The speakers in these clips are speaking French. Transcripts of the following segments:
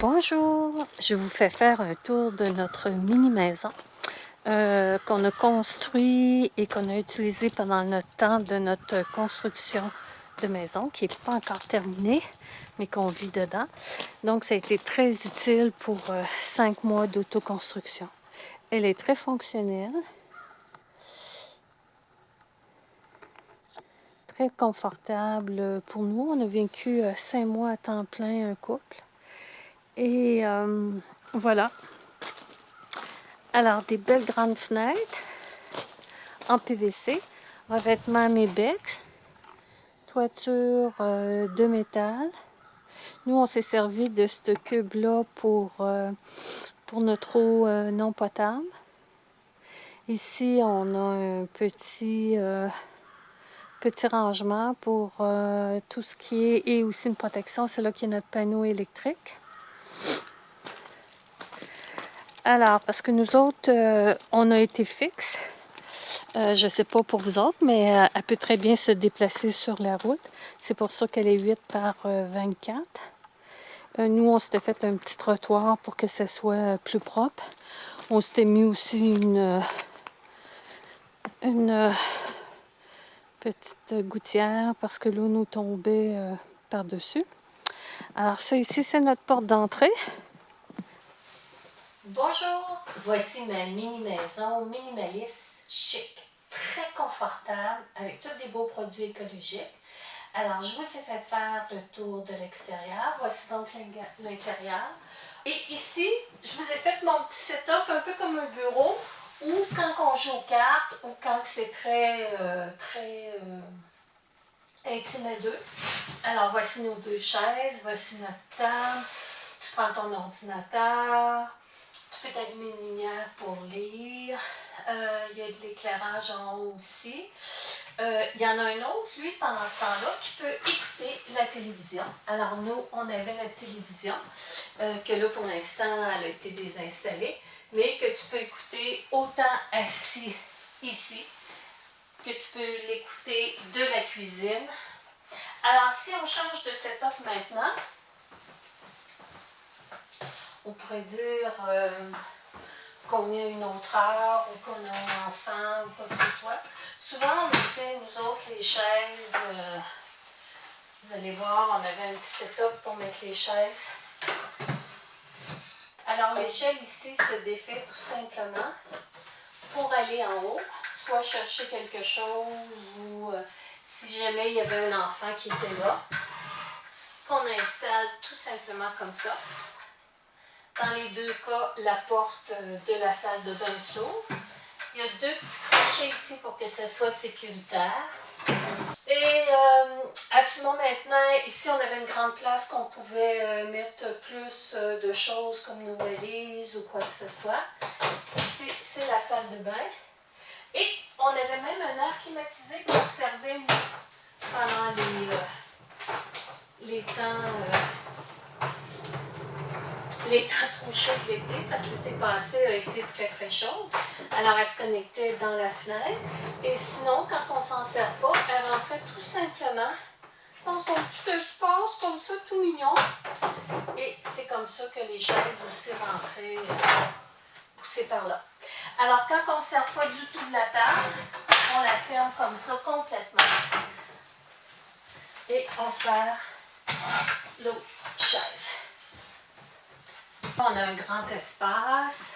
Bonjour, je vous fais faire un tour de notre mini-maison qu'on a construit et qu'on a utilisé pendant notre temps de notre construction de maison, qui n'est pas encore terminée, mais qu'on vit dedans. Donc, ça a été très utile pour 5 mois d'autoconstruction. Elle est très fonctionnelle, très confortable pour nous. On a vécu 5 mois à temps plein, un couple. Et voilà. Alors, des belles grandes fenêtres en PVC, revêtement Mebex, toiture de métal. Nous, on s'est servi de ce cube-là pour notre eau non potable. Ici, on a un petit rangement pour tout ce qui est, et aussi une protection, c'est là qu'il y a notre panneau électrique. Alors, parce que nous autres, on a été fixe. Je ne sais pas pour vous autres, mais elle peut très bien se déplacer sur la route. C'est pour ça qu'elle est 8 par 24. Nous, on s'était fait un petit trottoir pour que ce soit plus propre. On s'était mis aussi une petite gouttière parce que l'eau nous tombait par-dessus. Alors ça ici, c'est notre porte d'entrée. Bonjour, voici ma mini-maison minimaliste, chic, très confortable, avec tous des beaux produits écologiques. Alors, je vous ai fait faire le tour de l'extérieur. Voici donc l'intérieur. Et ici, je vous ai fait mon petit setup un peu comme un bureau, ou quand on joue aux cartes, ou quand c'est très intime à deux. Alors, voici nos deux chaises, voici notre table. Tu prends ton ordinateur. Tu peux t'allumer une lumière pour lire. Il y a de l'éclairage en haut aussi. Il y en a un autre, lui, pendant ce temps-là, qui peut écouter la télévision. Alors, nous, on avait notre télévision, que là, pour l'instant, elle a été désinstallée, mais que tu peux écouter autant assis ici, que tu peux l'écouter de la cuisine. Alors, si on change de setup maintenant, on pourrait dire qu'on est à une autre heure ou qu'on a un enfant ou quoi que ce soit. Souvent, on mettait, nous autres, les chaises. Vous allez voir, on avait un petit setup pour mettre les chaises. Alors, l'échelle ici se défait tout simplement pour aller en haut, soit chercher quelque chose ou si jamais il y avait un enfant qui était là, qu'on installe tout simplement comme ça. Dans les deux cas, la porte de la salle de bain s'ouvre. Il y a deux petits crochets ici pour que ce soit sécuritaire. Et actuellement maintenant, ici on avait une grande place qu'on pouvait mettre plus de choses comme nos valises ou quoi que ce soit. Ici, c'est la salle de bain. Et on avait même un air climatisé qu'on servait pendant les temps trop chauds de l'été, parce que l'été passé a été très très chaud. Alors elle se connectait dans la fenêtre. Et sinon, quand on s'en sert pas, elle rentrait tout simplement dans son petit espace comme ça, tout mignon. Et c'est comme ça que les chaises aussi rentraient poussées par là. Alors quand on ne sert pas du tout de la table, on la ferme comme ça complètement. Et on sert l'autre chaise. On a un grand espace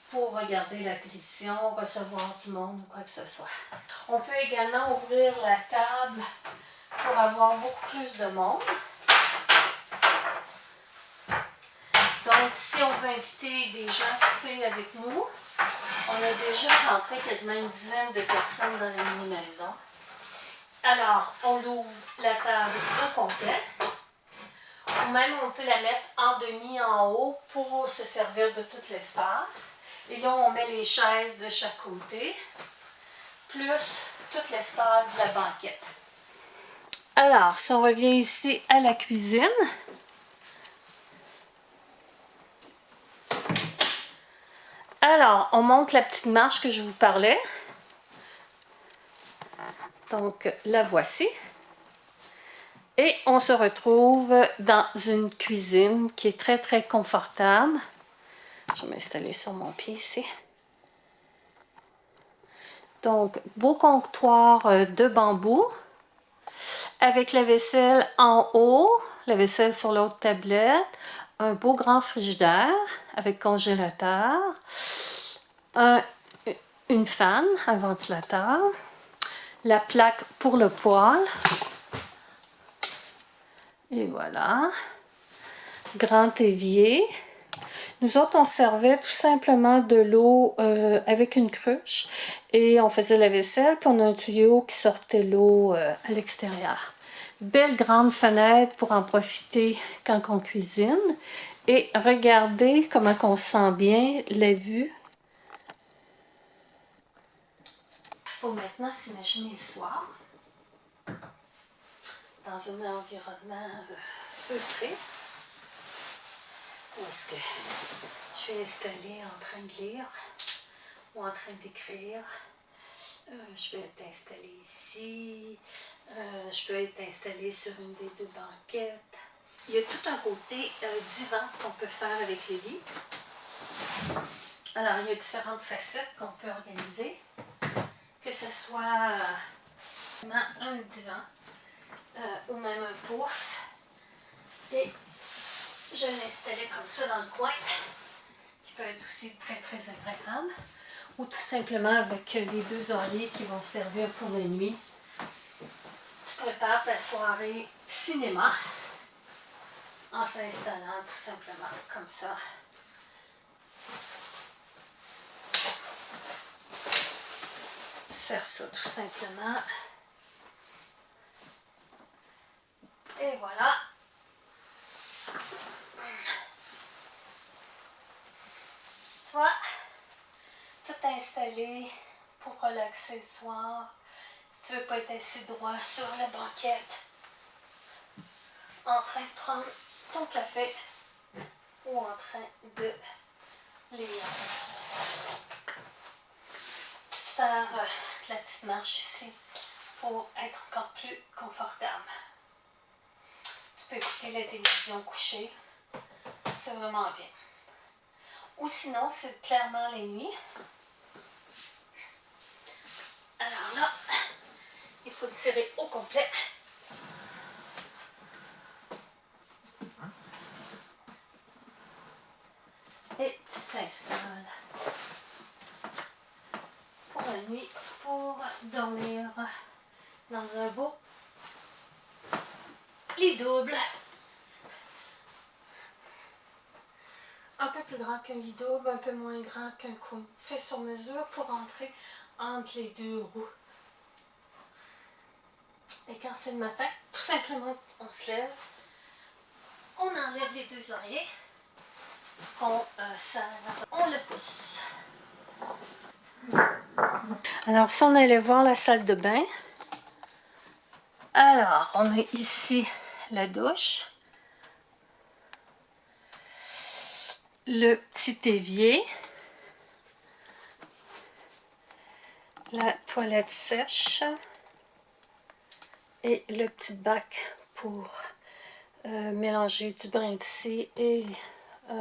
pour regarder la télévision, recevoir du monde ou quoi que ce soit. On peut également ouvrir la table pour avoir beaucoup plus de monde. Donc, si on veut inviter des gens à souper avec nous, on a déjà rentré quasiment une dizaine de personnes dans la mini-maison. Alors, on ouvre la table au complet. Ou même, on peut la mettre en demi en haut pour se servir de tout l'espace. Et là, on met les chaises de chaque côté, plus tout l'espace de la banquette. Alors, si on revient ici à la cuisine, alors, on monte la petite marche que je vous parlais. Donc, la voici. Et on se retrouve dans une cuisine qui est très très confortable. Je vais m'installer sur mon pied ici. Donc, beau comptoir de bambou avec la vaisselle en haut, la vaisselle sur l'autre tablette, un beau grand frigidaire avec congélateur, une fan, un ventilateur, la plaque pour le poêle. Et voilà. Grand évier. Nous autres, on servait tout simplement de l'eau avec une cruche et on faisait la vaisselle, puis on a un tuyau qui sortait l'eau à l'extérieur. Belle grande fenêtre pour en profiter quand on cuisine. Et regardez comment on sent bien la vue. Il faut maintenant s'imaginer le soir dans un environnement feutré. Où est-ce que je suis installée en train de lire ou en train d'écrire. Je peux être installée ici. Je peux être installée sur une des deux banquettes. Il y a tout un côté divan qu'on peut faire avec les lits. Alors, il y a différentes facettes qu'on peut organiser. Que ce soit un divan ou même un pouf. Et je l'installais comme ça dans le coin, qui peut être aussi très très agréable. Ou tout simplement avec les deux oreillers qui vont servir pour la nuit. Tu prépares ta soirée cinéma en s'installant tout simplement comme ça. Faire ça tout simplement. Et voilà. Tu vois, tout installé pour relaxer le soir. Si tu veux pas être assis droit sur la banquette, en train de prendre ton café ou en train de lire. Tu te sers de la petite marche ici pour être encore plus confortable. Tu peux écouter la télévision couchée. C'est vraiment bien. Ou sinon, c'est clairement la nuit. Alors là, il faut tirer au complet. Et tu t'installes pour la nuit, pour dormir dans un beau lit double. Un peu plus grand qu'un lit double, un peu moins grand qu'un queen. Fait sur mesure pour entrer entre les deux roues. Et quand c'est le matin, tout simplement, on se lève, on enlève les deux oreillers, on serre, on le pousse. Alors, si on allait voir la salle de bain, alors, on a ici la douche, le petit évier, la toilette sèche et le petit bac pour mélanger du brin de scie et je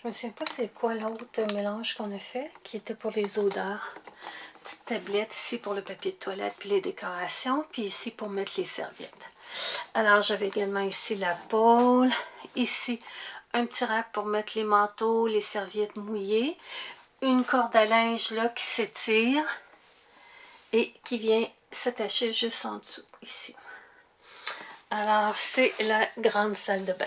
me souviens pas c'est quoi l'autre mélange qu'on a fait qui était pour les odeurs. Petite tablette ici pour le papier de toilette puis les décorations, puis ici pour mettre les serviettes. Alors j'avais également ici la pôle, ici un petit rack pour mettre les manteaux, les serviettes mouillées, une corde à linge là qui s'étire et qui vient s'attacher juste en dessous ici. Alors c'est la grande salle de bain.